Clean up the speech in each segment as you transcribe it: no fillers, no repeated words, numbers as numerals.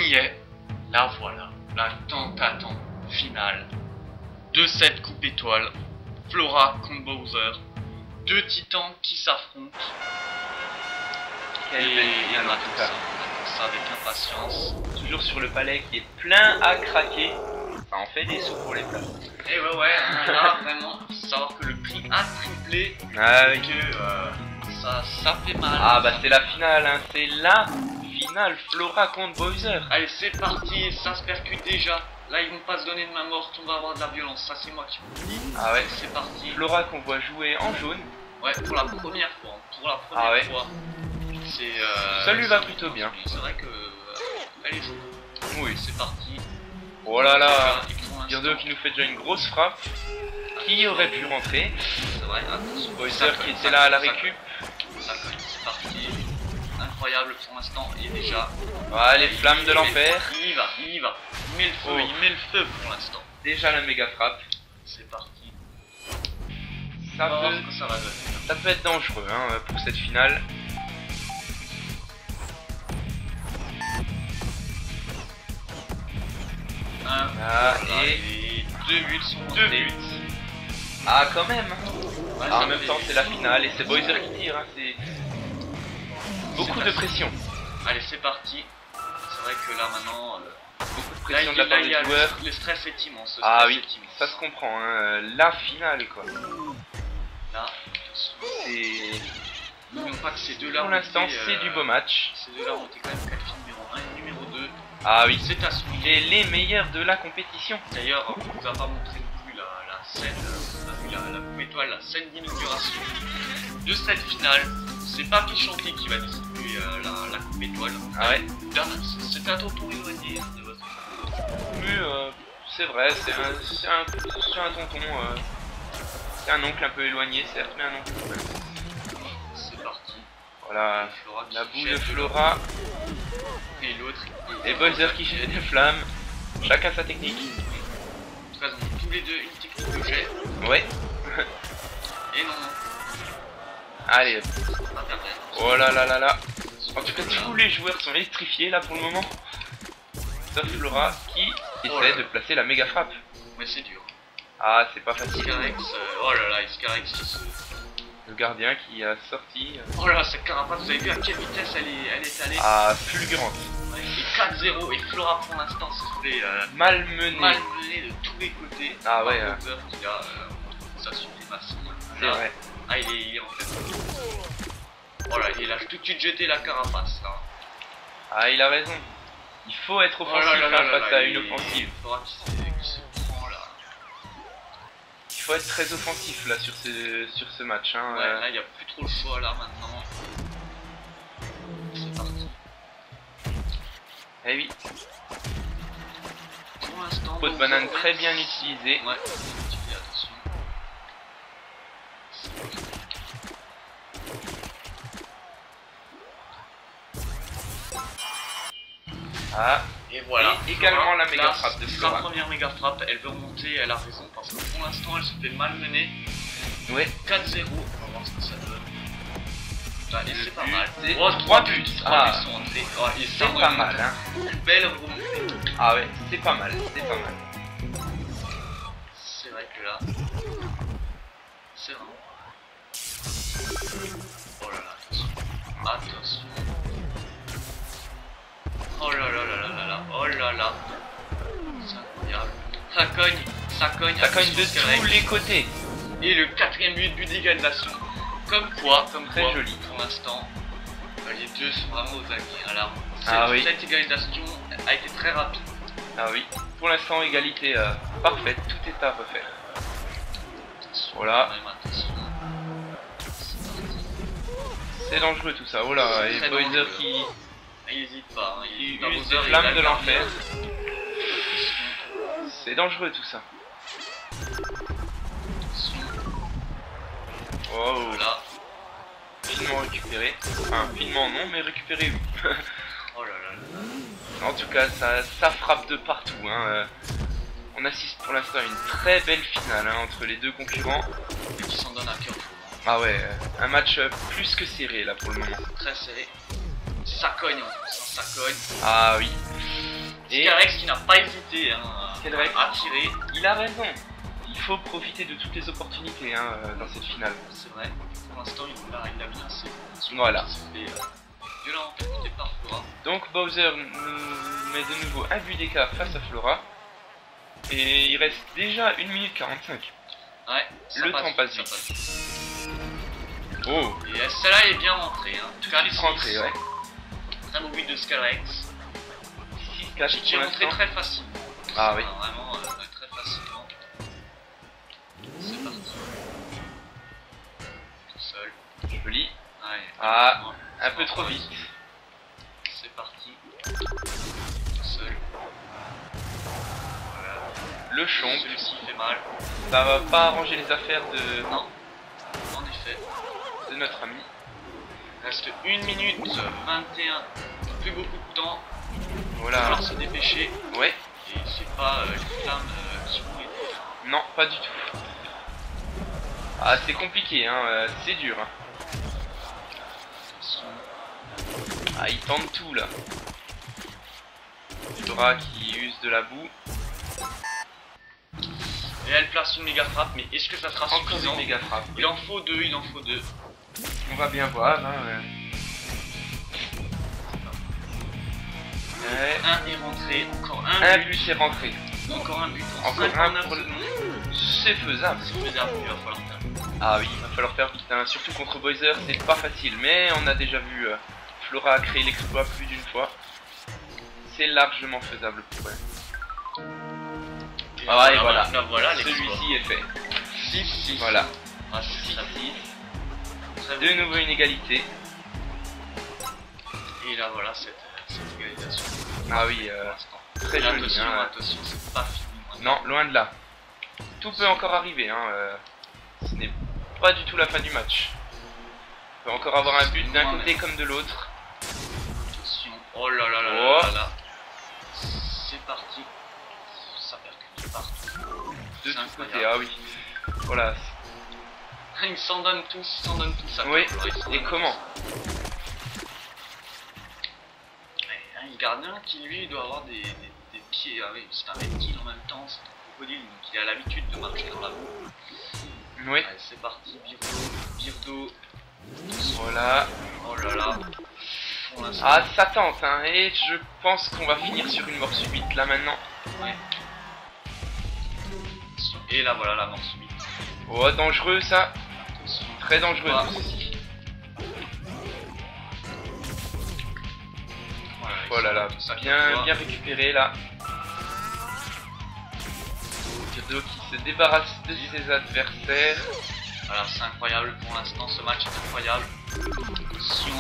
y est, la voilà, la tant attendue finale de cette coupe étoile. Flora contre Bowser, deux titans qui s'affrontent. Quelle belle finale, on en attend tout ça, cas. on attend ça avec impatience. Toujours sur le palais qui est plein à craquer. Ça en fait des sous pour les plats. Et ouais, hein, là vraiment, faut savoir que le prix a triplé. Ah Et oui. que ça fait mal. Ah bah c'est la finale, hein. C'est la finale Flora contre Bowser. Allez, c'est parti, ça se percute déjà. Là, ils vont pas se donner de main morte, on va avoir de la violence. Ça, c'est moi qui vous le dis. Ah ouais. C'est parti. Flora qu'on voit jouer en jaune. Ouais, pour la première fois. Pour la première Ah ouais. fois. C'est. Ça lui va plutôt bien. C'est vrai que. Elle est jaune. Oui. C'est parti. Oh là là. Et pour l'instant, Birdo qui nous fait déjà une grosse frappe. Qui aurait pu rentrer? C'est vrai, attention. Bowser qui était là à la récup. Ça cogne, c'est parti. Incroyable pour l'instant, il est déjà. Ah, les flammes de l'enfer. Il y va, il y va. Il met le feu, Oh. il met le feu pour l'instant. Déjà la méga frappe. C'est parti. Ça On va voir peut, ce que ça va donner. ça peut être dangereux hein, pour cette finale. Ah, Ah, et et deux buts sont deux rentrés. buts. Ah quand même. Ouais, Ah, en ça même fait- temps c'est la finale et c'est Bowser qui tire. Hein, c'est beaucoup de pression. Allez, c'est parti. C'est vrai que là maintenant, Beaucoup de là, pression de la part il des y a joueurs. le stress est immense. le Ah stress oui, est immense. ça se comprend. Hein, la finale quoi. Là, C'est n'oublions pas que ces deux-là pour ont l'instant été, c'est du beau match. Ces deux-là ont été quand même qualifiés numéro 1 et numéro 2. Ah oui, C'est à souligner. et les meilleurs de la compétition. D'ailleurs, on vous a pas montré non plus la scène, on a vu la coupe étoile, la scène d'inauguration de cette finale. C'est Papy Chanté qui va distribuer la coupe étoile. Ah ouais. Là, c'est un tonton éloigné de votre. Mais c'est vrai, c'est un tonton. C'est un oncle un peu éloigné certes, mais un oncle quand même. C'est parti. Voilà, Et Flora qui la boule de jette Flora et l'autre. et Bowser qui jette des flammes. Chacun sa technique. De toute façon, tous les deux une technique de jet. Ouais. Et non, Allez, c'est pas perdu. oh là là là là. En tout cas, tous les joueurs sont électrifiés là pour le moment. Sauf Flora qui essaie de placer la méga frappe. Mais c'est dur. Ah, c'est pas facile. Iscarex, oh là là, Iscarex qui se. Le gardien qui a sorti. Oh là là, cette carapace, vous avez vu à quelle vitesse elle est allée. Ah, fulgurante. Ouais, et 4-0, et Flora pour l'instant se fait Malmené. malmené de tous les côtés. Ah ouais, Par Bowser qui a sa suprématie. C'est Là, vrai. Ah, il est en fait. Voilà, il a tout de suite jeté la carapace là. Ah, il a raison. Il faut être Oh offensif là là là hein, là face là, à une il- offensive. Flora qui se prend là. Il faut être très offensif là sur ce match. Hein. Ouais, là il n'y a plus trop le choix là maintenant. C'est parti. Eh oui, Pour l'instant. pot de Bowser, banane ouais. très bien utilisé. Ouais, tu fais attention. Ah, Et voilà. Et également Flora, la méga là, frappe de sa Flora. première méga frappe, elle veut remonter, elle a raison parce que pour l'instant elle se fait malmener. ouais. 4-0, on va voir ce que ça donne. Putain, et c'est pas mal. C'est Oh, 3 buts, 3 Ah. buts sont entrés. Oh, et ça C'est pas remonte. mal, hein. Une belle remontée. Ah ouais, c'est pas mal, c'est pas mal. C'est vrai que là, c'est vraiment. Oh là là, attention. Attention. Oh là là là là là là, oh là là. C'est incroyable. Ça cogne, ça cogne. Ça cogne attention, de Skyrex. tous les côtés. Et le quatrième but d'égalisation. Comme quoi, Très joli. pour l'instant, les deux sont vraiment aux aguets. Alors, Ah oui. cette égalisation a été très rapide. Ah oui, pour l'instant égalité parfaite, tout est à refaire. Attention, Voilà. quand même, attention. C'est dangereux tout ça, oh là, et Très Bowser dangereux. qui Il n'hésite pas. Hein. use Bowser, des il flammes a de le l'enfer. gardien. C'est dangereux tout ça. Oh, Voilà. finement récupéré. Enfin, finement non, mais récupéré oui. Oh là là là. En tout cas, ça frappe de partout. Hein. On assiste pour l'instant à une très belle finale hein, entre les deux concurrents. Et qui s'en donne à cœur chaud. Ah ouais, un match plus que serré là pour le moment. Très serré. Ça cogne en plus, hein, ça cogne. Ah oui. Et Scarex qui n'a pas hésité hein, Scarex. à tirer. Il a raison. Il faut profiter de toutes les opportunités hein, dans cette finale. C'est vrai, pour l'instant il a bien assez. Voilà. Il se fait violemment percuté par Flora. Donc Bowser nous met de nouveau un but d'écart face à Flora. Et il reste déjà 1 minute 45. Ouais, Le temps passe ça vite. Oh, Et celle-là est bien rentrée. Hein. tout de suite rentré, ouais. Très beau but de Scarex. 6-4 Qui est pour rentré l'instant. très facilement. Ah oui. Vraiment très facilement. C'est parti. Tout seul. Joli. Ouais, Ah, vraiment, un peu trop vite. C'est parti. Tout seul. Voilà. Le chomp, Celui-ci fait mal. ça va pas arranger les affaires Non. En effet. de notre ami. Il reste 1 minute 21. Plus beaucoup de temps. Il va Voilà. falloir se dépêcher. Ouais. Et c'est pas les flammes qui vont aider. Non, pas du tout. Ah, c'est compliqué, hein. C'est dur. Hein. Attention. Ah, il tente tout là. Flora qui use de la boue. Et elle place une méga frappe, mais est-ce que ça sera Encore suffisant? une méga frappe. Il en faut deux, il en faut deux. On va bien voir. Hein, ouais. Un est rentré, encore un Un but. but est rentré. Encore un but. Encore un 59 pour le- secondes. C'est faisable. C'est faisable, il va falloir faire. Ah oui, il va falloir faire vite. Hein. Surtout contre Bowser, c'est pas facile. Mais on a déjà vu Flora créer l'exploit plus d'une fois. C'est largement faisable pour elle. Ah et voilà. Voilà Celui-ci est fait. 6-6. Voilà. Ah, c'est très 6-6. très De bon. nouveau une égalité. Et là voilà cette égalisation. Ah oui, Pour l'instant. très Et joli. attention, Hein. attention, c'est pas fini. Non, loin de là. Tout peut encore arriver. Hein. Ce n'est pas du tout la fin du match. On peut encore avoir un but d'un côté comme de l'autre. Attention. Oh là là là Oh. là là. C'est parti. Ça percute partout. De C'est tous incroyable. côtés. Ah oui. Voilà. Ils s'en donnent tous, ils s'en donnent tous. Oui. Ils s'en Et donnent comment? tous. Ouais, le gardien qui lui doit avoir des pieds. Ah oui, c'est un reptile en même temps, c'est un crocodile, donc il a l'habitude de marcher dans la boue. Oui. Allez, c'est parti, Birdo. Voilà. Oh là là. Pour l'instant, Ah, ça tente. Hein. Et je pense qu'on va finir sur une mort subite là maintenant. ouais. Et là voilà la mort subite. Oh, dangereux ça. Attention. Très dangereux Ah. tout ceci. Voilà, Oh là là, tout ça bien récupéré là. Birdo qui se débarrasse de ses adversaires. Voilà, c'est incroyable pour l'instant, ce match est incroyable. Attention,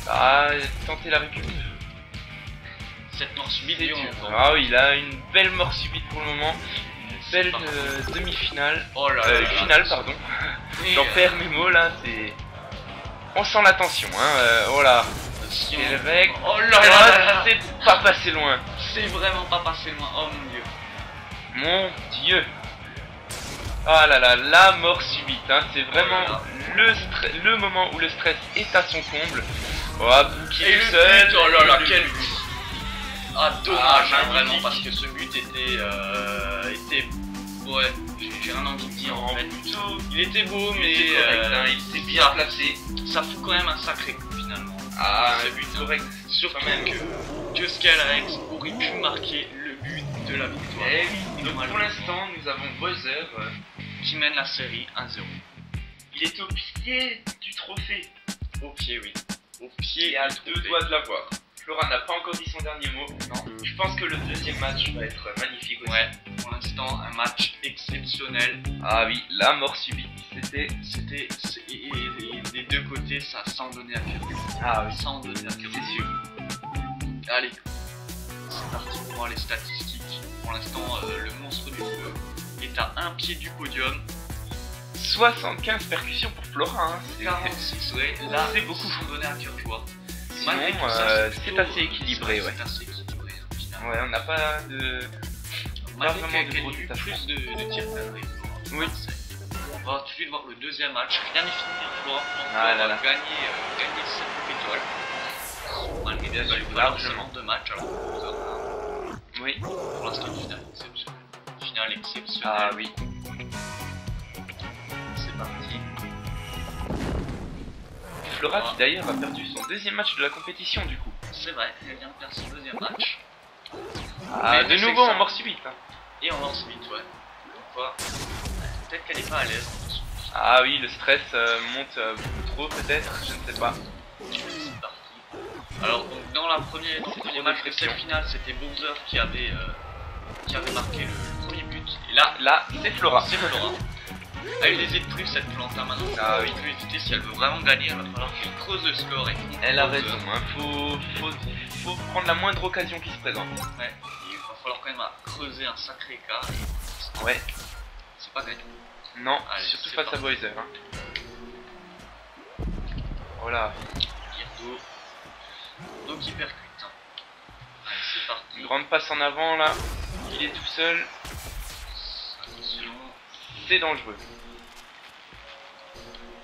Ah, tenter la récup. cette mort subite, C'est lui, dur. on- Ah oui, il a une belle mort subite pour le moment. c'est Belle parti. demi-finale. Oh là là là Finale, là. pardon. Et, J'en perds mes mots là, c'est. On sent la tension, hein. Oh là. attention. Quelle règle. Oh là là là là. Ah, c'est pas passé loin. C'est vraiment pas passé loin, oh mon dieu. Mon dieu. Ah là là, la mort subite, hein. C'est vraiment Oh là le moment où le stress est à son comble. Oh, Bouki Et le tout seul. but, oh là là, Le quel but. but. Ah dommage, Ah, hein, vraiment, magnifique. parce que ce but était... Ouais, j'ai rien envie de dire en fait. Plutôt. Il était beau, mais Il était correct, hein, il était bien placé. ça fout quand même un sacré coup finalement. Ah, Ce un but, but hein. correct. Surtout Quand même. que Scarex aurait pu marquer le but de la victoire. Eh oui, donc Dommage. pour l'instant, nous avons Bowser. Qui mène la série 1-0. Il est au pied du trophée. Au pied, oui. Au pied. Et à du deux trophée. doigts de l'avoir. Flora n'a pas encore dit son dernier mot. Non. Je pense que le deuxième match va être magnifique aussi. Ouais, pour l'instant, un match exceptionnel. Ah oui, la mort subite, c'était. Et des deux côtés, ça s'en donnait à cœur. Ah oui, Sans donner à cœur. c'est sûr. Allez, c'est parti pour voir les statistiques. Pour l'instant, le monstre du feu est à un pied du podium. 75 percussions pour Flora, hein. 46, ouais. Là, C'est beaucoup. Sans donner à cœur joie. Sinon, Malgré tout c'est plutôt- assez équilibré, ouais. C'est assez équilibré, hein, finalement. Ouais, on n'a pas de. Malgré vraiment de qu'elle gros ait eu détachements. plus de tirs cadrés. Oui. On va tout de suite voir le deuxième match. Rien n'est fini, hein. Flora Ah là là. va gagner cette étoile. Malgré qu'il va lui falloir Largement. seulement 2 matchs. Alors, Oui. Pour l'instant, une finale exceptionnelle. Finale exceptionnelle. Ah oui. C'est parti. Flora qui d'ailleurs a perdu son deuxième match de la compétition du coup. C'est vrai, elle vient de perdre son deuxième match. Ah, de c'est nouveau ça. en mort subite. Hein. Et on lance vite, ouais. Donc quoi, peut-être qu'elle est pas à l'aise. Ah oui, le stress monte beaucoup trop peut-être, je ne sais pas. C'est parti. Alors donc dans la première match de cette finale, c'était Bowser qui avait marqué le premier but. Et Là, c'est Flora. c'est Flora. Elle n'hésite plus cette plante hein, maintenant. Ah oui. Plus hésiter si elle veut vraiment gagner, il va falloir qu'elle creuse le score. Et Elle a raison, hein. Faut prendre la moindre occasion qui se présente. Ouais, il va falloir quand même creuser un sacré écart. Ouais. C'est pas gagné. Non, Allez, surtout c'est face à parti. Bowser. Hein. Voilà. Girdo. Donc il percute. Hein. Allez, c'est parti. Une grande passe en avant là. Il est tout seul. Attention. C'est dangereux.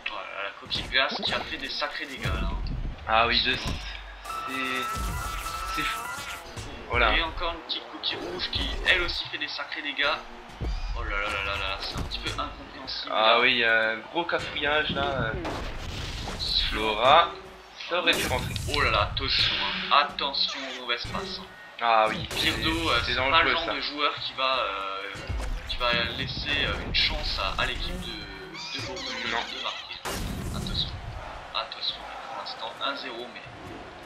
Voilà, la coquille de glace qui a fait des sacrés dégâts là. Ah oui, c'est fou. Voilà. Et encore une petite coquille rouge qui elle aussi fait des sacrés dégâts. Oh là là là là là, c'est un petit peu incompréhensible. Ah oui, gros cafouillage là. Flora, ça aurait pu rentrer. Oh là là, attention, hein. Attention aux mauvaises passes. Hein. Ah oui, Birdo, c'est pas le dangereux genre ça. de joueur qui va laisser une chance à l'équipe de Bourgogne de marquer. Attention, attention, pour l'instant 1-0, mais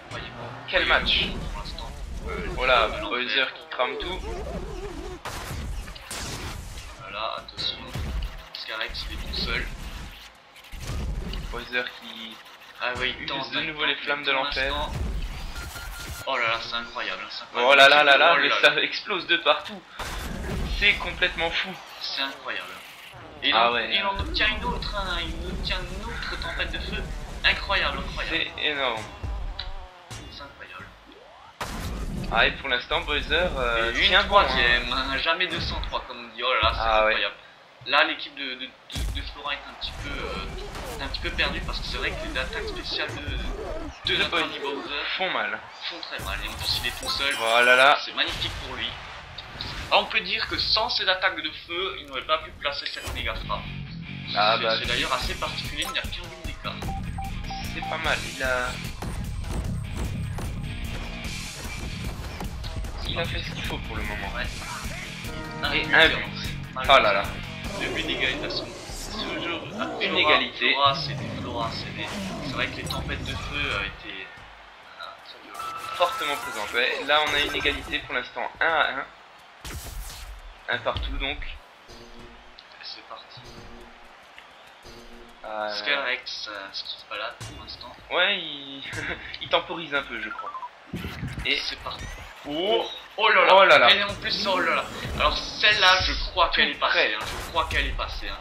voyez-moi. Quel match. Pour l'instant. Voilà, Bowser qui crame tout. Voilà, attention. Scarex il est tout seul. Bowser qui Ah oui, il use tente de nouveau les flammes de l'enfer. Oh là là, c'est incroyable, hein, c'est incroyable. Oh là là là là, Oh mais là ça là. explose de partout. C'est complètement fou. C'est incroyable. Et Ah là, ouais. il en obtient une autre, hein, il obtient une autre tempête de feu. Incroyable, incroyable. C'est énorme. C'est incroyable. Ah et pour l'instant Bowser Et une tient bon, hein. troisième, hein, jamais 203 comme on dit. Oh là là, c'est Ah ouais. incroyable. Là, l'équipe de Flora est un petit peu perdue parce que c'est vrai que les attaques spéciales de notre ami Bowser Font mal. font très mal. Et en plus, il est tout seul. Voilà là. C'est magnifique pour lui. Alors, on peut dire que sans ses attaques de feu, il n'aurait pas pu placer cette méga frappe. Ah bah, c'est d'ailleurs assez particulier, il n'y a qu'un but d'écart. c'est pas mal. Il a fait ce qu'il faut pour le moment. Ouais. Et but, un hein. but. Malheureusement. Oh là là. Deux buts d'égalisation. Toujours Flora, une égalité. Flora, CD. C'est vrai que les tempêtes de feu étaient très violentes. Fortement présente. Ouais. Là on a une égalité pour l'instant 1 à 1. Un partout donc. C'est parti. Ah, Scarex, ce qui se balade pour l'instant. ouais, il temporise un peu je crois. Et C'est parti. oh, Oh là là, oh là là. Et en plus, oh là là. Alors celle-là, je crois qu'elle est Tout passée. près. Hein. Je crois qu'elle est passée. Hein.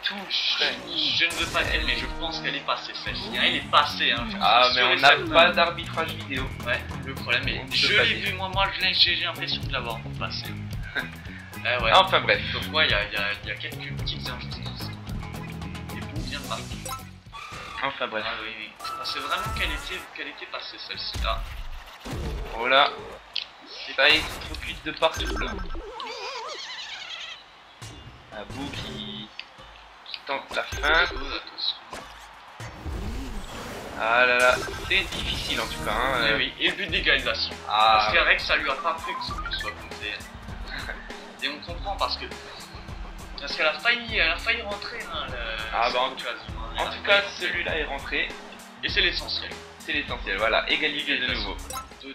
tout près. Je ne veux pas dire, mais je pense qu'elle est passée celle-ci. Hein. Elle est passée. Hein. Ah mais Sûr et on n'a certain. pas d'arbitrage vidéo. Ouais, le problème est. On peut Je pas l'ai dire. vu, moi j'ai l'impression de l'avoir passée. Ouais. Enfin bref. Donc, ouais, il y a quelques petites injustices. Et Bou vient de marquer. Enfin bref. Ah oui. Je pensais vraiment qu'elle était passée celle-ci là. Voilà. Ça est trop cuite de partout là. Un bout qui tente la fin. Attention. Ah là là, c'est difficile en tout cas. Hein. Eh oui, et le but d'égalisation. Ah, Parce qu'Arex, ça lui a pas plu que ce but soit compté. Et on comprend parce qu'elle a failli rentrer hein, Ah bah, cette occasion, hein. en tout cas, celui-là est rentré. Et c'est l'essentiel. C'est l'essentiel. Voilà, égalité de nouveau. 2-2.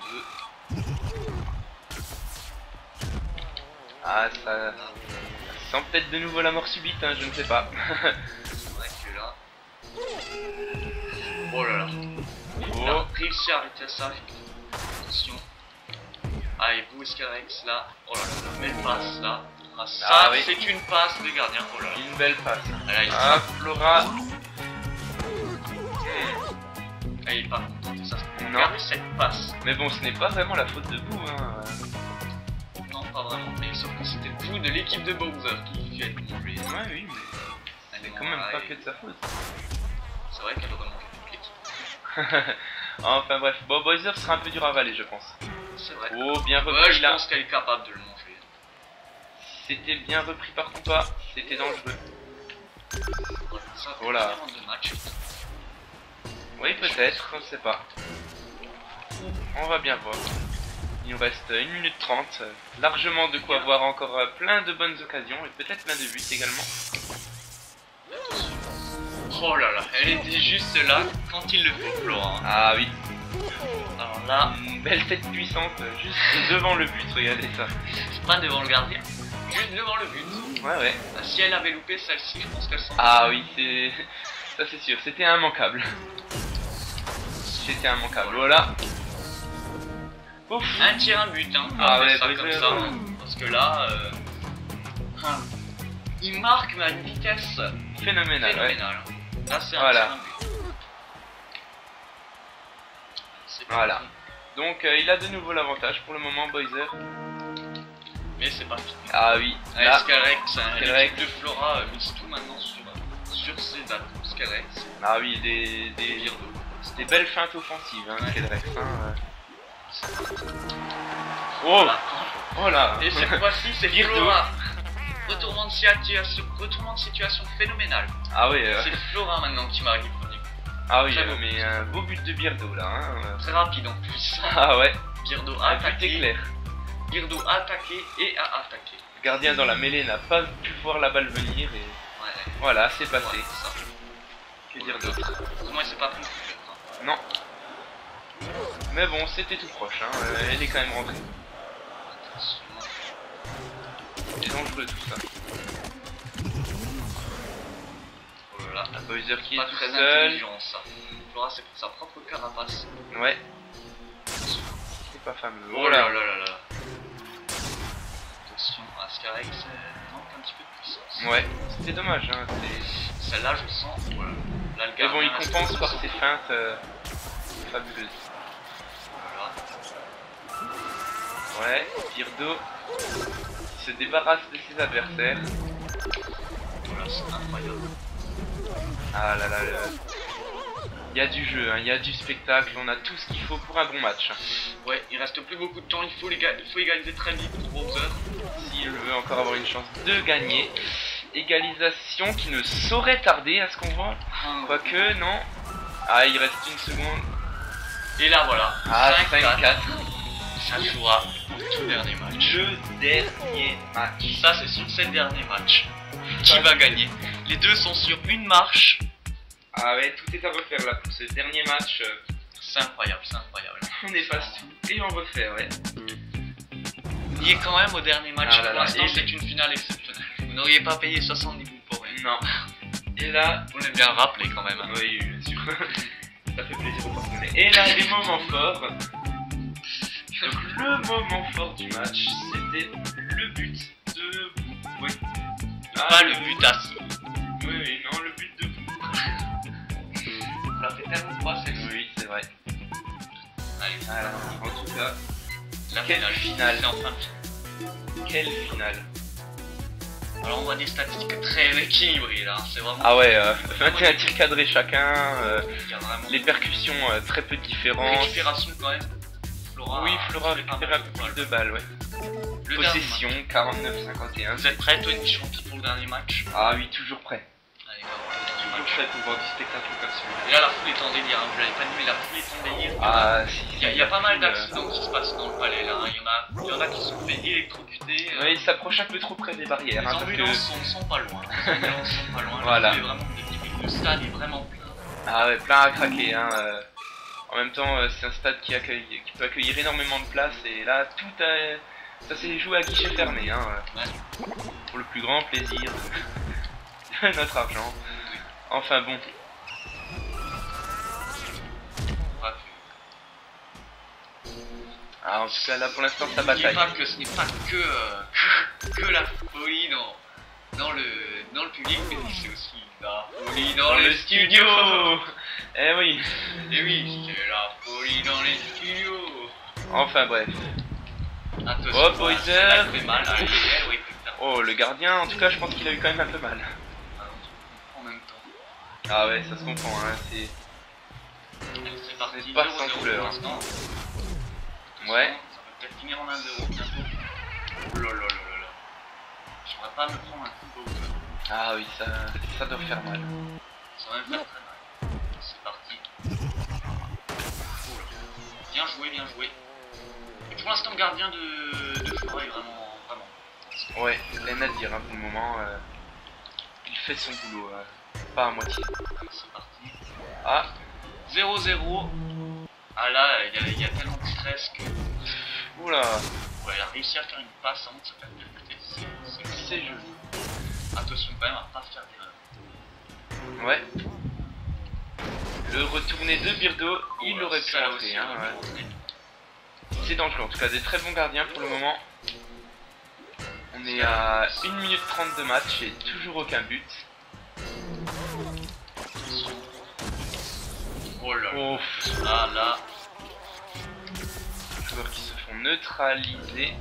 Ah, ça sent peut-être de nouveau la mort subite, hein, je ne sais pas. C'est vrai que là. Oh là là. Il a Oh, réussi à arrêter ça. Attention. Ah, et Bou Escarex là. Oh là là, belle passe là. Ah, ça, Ah oui. c'est une passe de gardien. Oh là là. une belle passe. Ah, là, il Ah, Flora. Ah, il est pas content de ça. Non. Regardez cette passe. Mais bon, ce n'est pas vraiment la faute de Bou. Hein. Non, pas vraiment. Mais sauf que c'était Bou de l'équipe de Bowser qui fait être mangé. Ouais, oui, mais c'est quand même pas que de sa faute. C'est vrai qu'elle aurait mangé toute l'équipe. Enfin bref, bon, Bowser sera un peu dur à avaler, je pense. c'est vrai. Oh, bien Ouais, repris je là. pense qu'elle est capable de le manger. C'était bien repris par contre pas. C'était dangereux. Ça fait Oh là. vraiment deux matchs. Oui, peut-être, on ne sait pas. On va bien voir. Il nous reste 1 minute 30. Largement de quoi voir encore plein de bonnes occasions et peut-être plein de buts également. Oh là là, elle était juste là quand il le fait, Florent. Ah oui, Alors là, une belle tête puissante juste devant le but, regardez ça. c'est pas devant le gardien, juste devant le but. Ouais, ouais. Si elle avait loupé celle-ci, je pense qu'elle s'en... Ah oui, c'est... ça c'est sûr, c'était immanquable. C'était immanquable, voilà. Ouf. Un tir, un but, hein. Ah On fait ouais, ça comme ça. Parce que là, il marque ma vitesse Phénoménal, ouais. phénoménale. Là, c'est un Voilà. tir, un but. C'est pas Voilà. fini. Donc il a de nouveau l'avantage pour le moment, Boiser. Mais c'est pas fini. Ah oui, là, Scarex, hein, Scarex. l'équipe de Flora mise tout maintenant sur ses dates. Scarex, ah oui, des Birdo. belles feintes offensives, hein, Ouais. Skelrex, hein. Oh, Voilà. oh là. Et cette fois-ci, c'est Birdo. Flora. Retournement de situation phénoménal. Ah oui, C'est Flora maintenant qui marque le premier. ah oui, Très beau. mais un beau but de Birdo là, hein. Très rapide en plus. Ah ouais, Birdo a un but attaqué, éclair. Birdo a attaqué et a attaqué. Le gardien dans la mêlée n'a pas pu voir la balle venir et Ouais, voilà, c'est passé. ouais, ça. Que dire d'autre? Heureusement, il s'est pas pris le coup. Non. Mais bon, c'était tout proche, hein. Elle est quand même rentrée. C'est dangereux tout ça. Oh là là. La Boiser qui est Pas tout très seul. intelligent ça. Flora, c'est pour sa propre carapace. Ouais. C'est pas fameux. Oh là là là là. Attention, Ascarex manque un petit peu de puissance. Ouais, c'était dommage, hein. Celle-là, je sens. Voilà. Là, le Mais bon, il gardien, compense c'est- par ses feintes fabuleuses. Voilà. Ouais, Birdo qui se débarrasse de ses adversaires. Voilà, c'est incroyable. Ah là là, il y a du jeu, hein, il y a du spectacle, on a tout ce qu'il faut pour un bon match. Ouais, il reste plus beaucoup de temps, il faut égaliser très vite pour Bowser. S'il veut encore avoir une chance de gagner. Égalisation qui ne saurait tarder à ce qu'on voit. Quoique, non. Ah, il reste une seconde. Et là, voilà. Ah, 5-4. 5-4. Ça jouera au tout dernier match. Le dernier match. Ça, c'est sur ces derniers matchs. Qui va gagner? Les deux sont sur une marche. Ah ouais, tout est à refaire là pour ce dernier match. C'est incroyable, c'est incroyable. On efface tout et on refait, ouais. On y est quand même au dernier match. Ah là Pour là, l'instant, et c'est une finale exceptionnelle. Vous n'auriez pas payé 70 bouts pour rien. Non. Et là, On l'aime bien rappeler quand même. Hein. oui, bien sûr. Ça fait plaisir au porte-monnaie. Et là, les moments forts. Donc, le moment fort du match, c'était le but de. Oui. Pas le but assis. Oui, oui, non, le but de. On l'a fait tellement de fois, c'est Oui, c'est vrai. Allez, Voilà. En tout cas, la quelle finale. C'est en fin de quelle finale. Alors on voit des statistiques très équilibrées là, c'est vraiment... Ah ouais, 21 tirs cadrés chacun, Il y a vraiment les percussions très peu différentes. récupération quand même. Flora, Oui, Flora fait récupère pas un mal peu de plus de balles, ouais. Le Possession, dernier 49-51. match. Vous êtes prêts, Tony Champi, pour le dernier match? Ah oui, toujours prêt. Allez, on va voir le dernier Toujours match. prêt pour voir du spectacle comme celui-là. Et là la foule est en délire, hein. Je l'avais pas dit mais la foule est en délire. Ah, si, Il y a pas mal foule, d'accidents qui se passent dans le palais là, hein. Il y en a qui se sont fait électrocuter. Ouais, il s'approche un peu trop près des barrières, Les hein, parce ambulances que... sont pas loin. Les ambulances sont pas loin. Voilà. La foule est vraiment magnifique. Le stade est vraiment plein. Ah ouais, plein à craquer, hein. En même temps, c'est un stade qui peut accueillir énormément de place, et là, ça s'est joué à guichet fermé, hein. Ouais. Pour le plus grand plaisir de notre argent. Enfin bon. Bref. Ah, en tout cas, là, pour l'instant, ça N'oubliez bataille. pas que ce n'est pas que la folie dans le public, mais c'est aussi la folie dans le studio. Eh oui. Et oui, c'est la folie dans les studios. Enfin bref. Attention, Oh, Boiser. ça fait mal. Allez, oui, putain. Oh, le gardien, en tout cas, je pense qu'il a eu quand même un peu mal. En même temps. Ah ouais, ça se comprend, hein. Allez, c'est parti. C'est pas 0-0 sans couleur, pour hein. l'instant. Ouais. Ça peut peut-être finir en 1-0 bientôt. Oh là là là là là. J'aimerais pas me prendre un coup de Bowser. Ah oui, ça doit faire mal. Ça va me faire très mal. C'est parti. Oh là. Bien joué, bien joué. Et pour l'instant, le gardien de Flora est vraiment. Ouais, rien à dire hein, pour le moment. Il fait son boulot, pas à moitié. C'est parti. Ah, 0-0. Ah là, il y a tellement de stress que. oula, Ouais, il a réussi à faire une passe avant que ça fasse de côté. c'est joli. Attention quand même à pas faire d'erreur. Ouais. Le retourné de Birdo, il aurait pu ça rentrer. aussi, Hein, aurait pu ouais. rentrer. C'est dangereux, en tout cas des très bons gardiens pour le moment. On est à 1 minute 30 de match et toujours aucun but. Oh là là. Oh, Ah là. joueurs qui se font neutraliser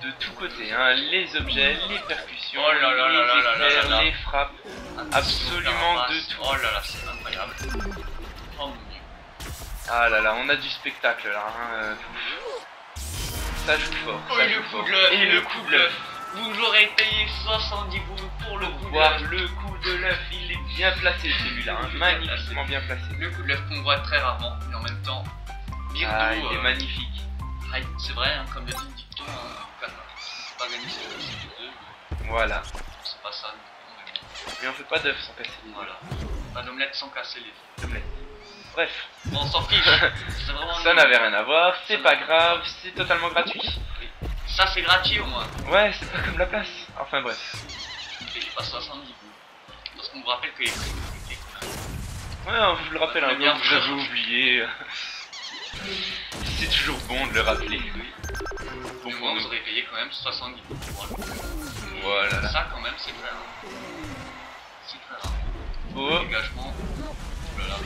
de tous côtés. Hein. Les objets, les percussions, Oh là là là là là les éclairs, là là. les frappes. Absolument de tout. Oh là là, c'est incroyable. Oh mon dieu. Ah là là, on a du spectacle là. Hein. Ça joue fort. Oh, ça et joue le coup fort. de l'œuf. Et le coup de l'œuf. Vous aurez payé 70 boules pour le coup de Voir l'œuf. le coup de l'œuf, il est bien placé celui-là. Hein. Magnifiquement bien placé. Le coup de l'œuf qu'on voit très rarement, mais en même temps, Birdo, Ah, il est magnifique. c'est vrai, hein, comme le dit le dicton, on peut pas gagner c'est 2, Voilà. c'est pas ça. Mais on fait pas d'œuf sans casser les Voilà. Pas d'omelette sans casser les omelettes. Bref, Bon, on s'en fiche. C'est vraiment ça nul. n'avait rien à voir, c'est pas grave, c'est totalement gratuit. Ça, c'est gratuit au moins. Ouais, c'est pas comme la place. Enfin bref. Et j'ai pas 70 boules. Parce qu'on vous rappelle que les prix sont compliqués quand même. Ouais, je vous le rappelle, Ouais, hein, bien. vous avez oublié. C'est toujours bon de le rappeler. Bon, moi, vous aurez payé quand même 70 boules. Voilà. Ça, quand même, c'est très rare. C'est très rare. Oh, Dégagement. Oh là là.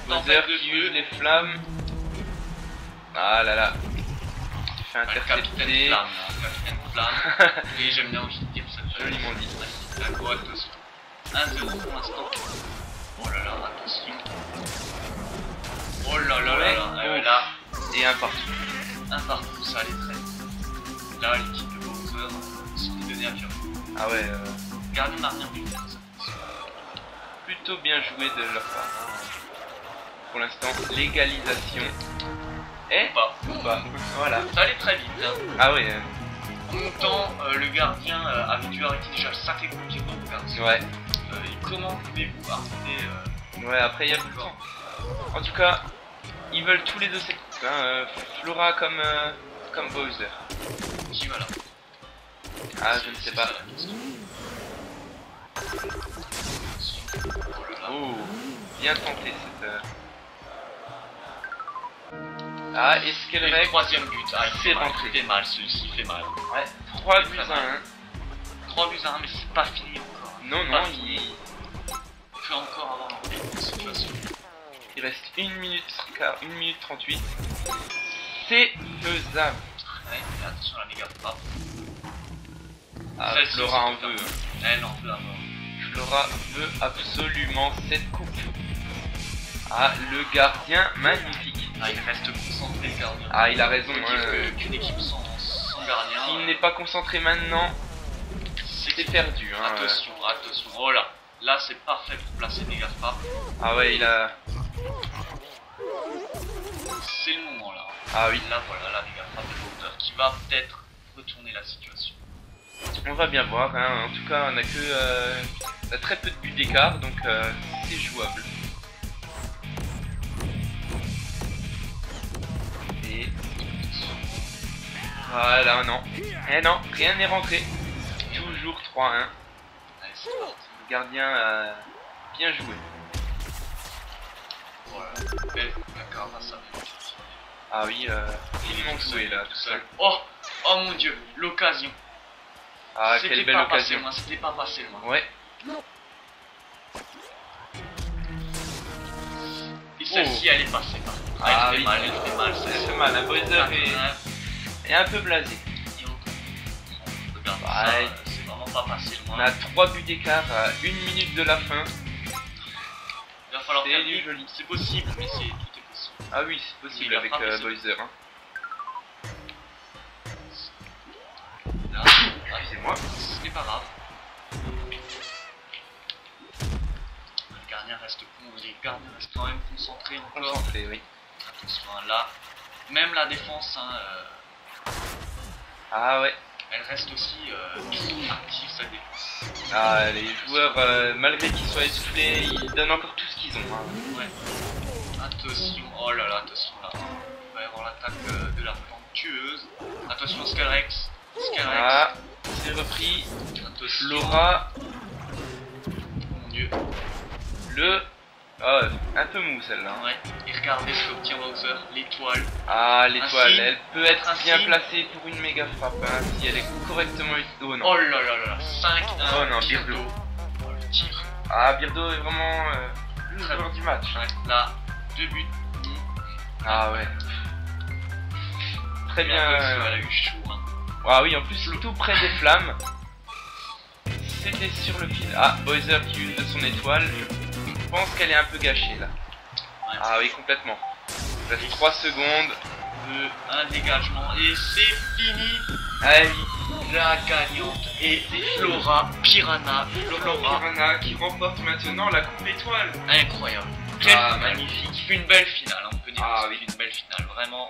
Bowser Tempête de qui feu. use les flammes. Ah là là. Il fait Le capitaine intercepter. Flamme, là. Capitaine Flamme. Et j'aime bien aussi dire ça. Joliment dit. D'accord, attention. 1-0 pour l'instant. Oh là là, attention. Oh là là là là. Là, Et un partout. un partout, ça allait très vite. Là, l'équipe de Bowser s'est donné à faire. Ah ouais, Gardien n'a rien pu faire, ça. plutôt bien joué de leur part. Pour l'instant, l'égalisation. Et Ou pas. voilà. Ça allait très vite. Hein. Ah ouais, En montant, le gardien avait dû arrêter déjà le sacré coup de pied dans le gardien. ouais. Et comment pouvez-vous arrêter Ouais, après il y a plus de temps. En tout cas, ils veulent tous les deux cette coupe. Hein. Flora comme Bowser. qui voilà. Ah, je ne sais pas. Ça, la question. Oh là là. Oh, bien tenté cette. Ah, est-ce qu'elle Et le règle? troisième but, ah, il C'est fait mal, rentré. il fait mal, celui-ci fait mal. Ouais, 3 buts à 1. 3 buts à 1, mais c'est pas fini encore. Non, C'est non, pas fini. Il peut encore avoir une situation. il reste 1 minute 38. C'est faisable. Ouais, mais attention à la méga frappe. Ah, Celle-ci Flora en aussi, veut. Elle en veut avoir. Flora veut absolument cette coupe. Ah, le gardien, magnifique. Ah, il reste concentré, le gardien. Ah, il a raison. Qu'une équipe sans gardien. S'il n'est pas concentré maintenant, c'est perdu. Hein. Attention, attention. Oh là, là c'est parfait pour placer des méga frappes. Ah ouais, il a... C'est le moment là. Ah oui, Là voilà, la méga frappe de Bowser qui va peut-être retourner la situation. on va bien voir. Hein. En tout cas, on a que on a très peu de buts d'écart, donc c'est jouable. Et... Voilà, non. Eh non, rien n'est rentré. Toujours 3-1. Allez, c'est parti. Le gardien a bien joué. Voilà. Belle d'accord, ça va. Ah oui, il manque joué là, tout seul. Oh, oh mon dieu, l'occasion. Ah, quelle belle occasion. C'était pas passé loin. Ouais. Et celle-ci, elle est passée par. Ah elle oui. fait mal, elle fait mal. Ça fait mal, un Bowser est un peu blasé. Regarde Ouais. ça, c'est vraiment pas passé On loin. a 3 buts d'écart à 1 minute de la fin. Il va falloir C'est faire du mieux. joli. C'est possible, mais tout est possible. Ah oui, c'est possible Il a avec frappé, c'est Bowser. Hein. Excusez-moi. Ce n'est pas grave. Les gardiens restent quand même concentrés encore. Concentré, oui. Attention là. Même la défense, hein, Ah ouais. elle reste aussi active sa défense. Ah, les joueurs, malgré qu'ils soient essoufflés, ils donnent encore tout ce qu'ils ont. Hein. Ouais. Attention, oh là là, attention là. Il va y avoir l'attaque de la plante tueuse. Attention Skyrex. Ah, c'est repris. Attention. Laura, Mon dieu. le... Oh, un peu mou celle-là. Ouais. Et regardez ce qu'obtient Bowser, l'étoile. Ah, l'étoile, signe. elle peut être Un bien signe. placée pour une méga frappe, hein, si elle est correctement... Oh non. Oh là là là, 5-1. Oh non, Birdo. Oh le tir. Ah, Birdo est vraiment le Très joueur du match. Ouais, là, 2 buts. Ah ouais. Très Et bien. attention, elle a eu chaud. Hein. Ah oui, en plus, tout près des flammes. C'était sur le fil. Ah, Bowser qui use de son étoile. Je pense qu'elle est un peu gâchée là. Ouais. Ah oui, complètement. Il reste 3 secondes. Un dégagement et c'est fini. Ah oui. La gagnante est Flora Piranha. Flora. Piranha qui remporte maintenant la coupe étoile. Incroyable. Quelle Ah, magnifique. Une belle finale. On peut dire Ah, que oui. c'est une belle finale. Vraiment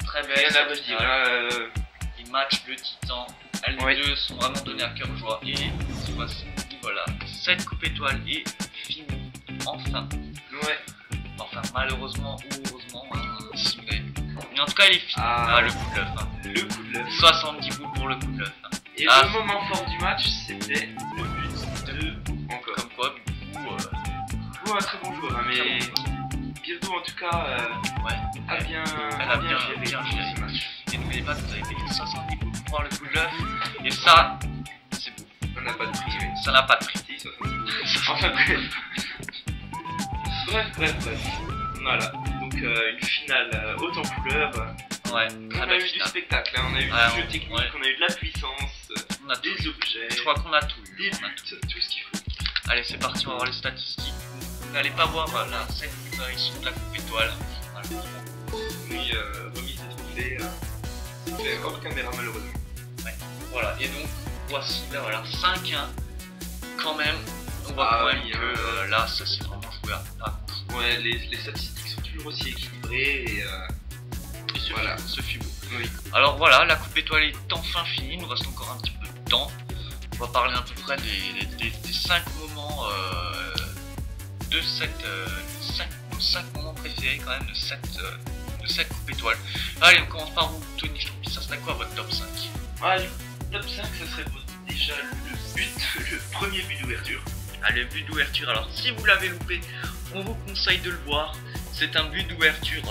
très belle. Rien à cette redire. finale. Ils matchent le titan. Elles Oui. deux sont vraiment données à cœur joie. Et voilà. Cette coupe étoile est finie. Enfin. Ouais. Enfin, malheureusement ou heureusement, hein, si vous avez... Mais en tout cas, elle est finie. Ah. Ah, le coup de bluff. Hein. Le coup de l'œuf. 70 bouts pour le coup de bluff. Hein. Et Ah. le moment fort du match, c'était le but de... Encore. Comme quoi, du coup, Ou un très bon joueur, hein, mais... Birdo en tout cas ouais. a bien... Elle a bien géré ce match. Et n'oubliez pas que vous avez payé 70 bouts pour voir le coup de bluff. Et ça, c'est beau. On n'a pas de prix, oui. Ça n'a pas de prix. Si, 70. Enfin bref. Bref. Voilà. Donc une finale haute en couleur. Ouais, On très a belle eu du finale. spectacle, hein. On a eu Ouais, du jeu technique, ouais. on a eu de la puissance, On a tout. des objets, Je crois qu'on a tout eu. des On a tout. buts, tout ce qu'il faut. Allez, c'est parti, on va voir les statistiques. Vous n'allez pas voir la scène ici de la coupe étoile. Malheureusement. Oui, remise des trophées. C'est hors caméra malheureusement. Voilà, et donc voici là, voilà, 5-1 quand même. On voit Ah quand même oui, que là, ça c'est vraiment joué à coup. Ouais, les statistiques sont toujours aussi équilibrées et Et ce voilà. ce fut beau. oui. Alors voilà, la coupe étoile est enfin finie, il nous reste encore un petit peu de temps. On va parler à peu près des 5 moments de cette 5 moments préférés quand même de cette coupe étoile. Allez, on commence par vous, Tony Chompi, ça serait quoi votre top 5? Ah, du top 5, ça serait déjà le premier but d'ouverture. Ah, le but d'ouverture, alors si vous l'avez loupé, on vous conseille de le voir. C'est un but d'ouverture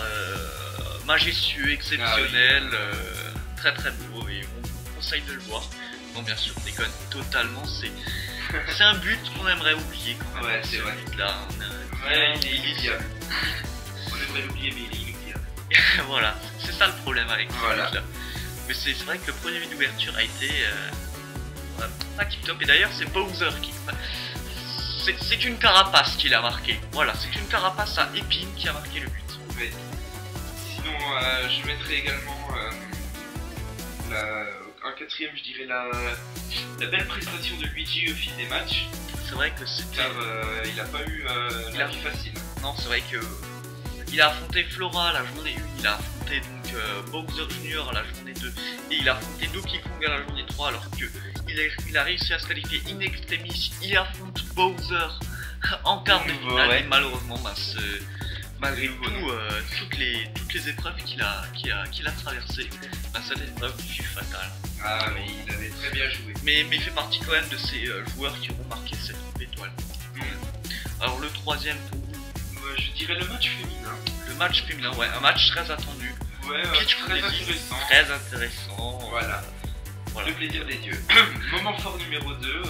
majestueux, exceptionnel, très très beau et on vous conseille de le voir. Non, bien sûr, on déconne totalement, c'est un but qu'on aimerait oublier quand même. Ouais, c'est ce vrai. but-là, Ouais, il est inoubliable. On aimerait l'oublier, mais il est inoubliable. voilà, c'est ça le problème avec ce Voilà. but-là. Mais c'est vrai que le premier but d'ouverture a été pas tip top, et d'ailleurs c'est Bowser qui... C'est une carapace qui l'a marqué. Voilà, c'est une carapace à épines qui a marqué le but. Ouais. Sinon, je mettrais également un quatrième, je dirais la belle prestation de Luigi au fil des matchs, C'est vrai que c'était... car il n'a pas eu la vie facile. Non, c'est vrai que... Il a affronté Flora la journée 1, il a affronté donc Bowser Jr. la journée 2, et il a affronté Donkey Kong à la journée 3, alors que il a réussi à se qualifier in extremis. Il affronte Bowser en quart de finale, ouais. et malheureusement, malgré Nouveau, tout, toutes les épreuves qu'il a traversées, cette épreuve fut fatale. Ah, mais il avait très bien joué. Mais il fait partie quand même de ces joueurs qui auront marqué cette coupe étoile. Alors le troisième pour vous, Je dirais le match féminin. le match féminin, ouais, un match très attendu, Ouais, Peach très Frenzy, intéressant. très intéressant. Voilà. Voilà. Le plaisir des dieux. Moment fort numéro 2,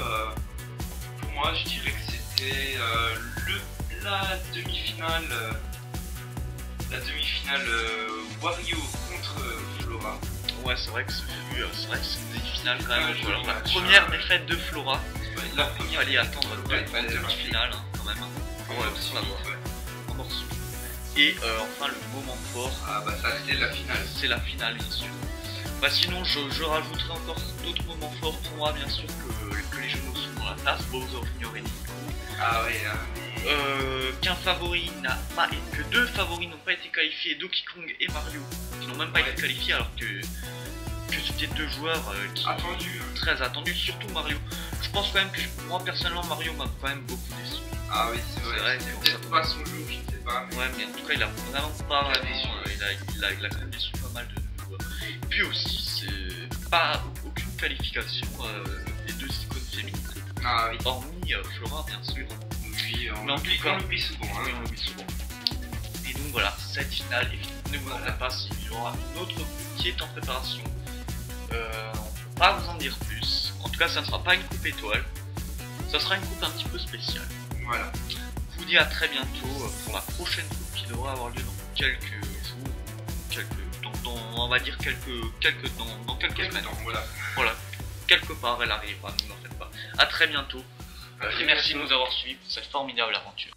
pour moi je dirais que c'était la demi-finale Wario contre Flora. Ouais, c'est vrai que c'est une demi-finale quand même. Ouais, Alors, joli la match, première défaite de Flora, La il première fallait attendre ouais, deux fallait demi-finales hein, quand même. Ouais, On va voir. En morceaux. Et enfin le moment fort, Ah bah ça c'était la finale. c'est la finale bien sûr. Bah sinon je rajouterai encore d'autres moments forts pour moi, bien sûr, que les genoux sont dans la tasse, Bowser Jr. et Nico. Ah ouais, Qu'un favori n'a pas, que deux favoris n'ont pas été qualifiés, Donkey Kong et Mario, qui n'ont même pas été qualifiés, alors que c'était deux joueurs qui sont très attendus, surtout Mario. Je pense quand même que moi personnellement Mario m'a quand même beaucoup déçu. Ah oui, c'est vrai, c'est peut-être pas son jour, je sais pas. Mais... Ouais, mais en tout cas il a vraiment pas déçu, il a quand même déçu pas mal de joueurs. Puis aussi, c'est pas aucune qualification des deux icônes féminines. Ah oui. Hormis Flora, bien sûr. Oui, mais en tout cas, on l'oublie souvent. Oui, on l'oublie souvent. Et donc voilà, cette finale, et ne vous en faites pas, il y aura une autre qui est en préparation. On ne peut pas vous en dire plus. En tout cas, ça ne sera pas une coupe étoile. Ça sera une coupe un petit peu spéciale. Voilà. Je vous dis à très bientôt pour la prochaine coupe qui devra avoir lieu dans quelques jours. On va dire dans quelques semaines. Voilà. Quelque part elle arrivera, ne vous en faites pas. À très bientôt. Et merci de nous avoir suivis pour cette formidable aventure.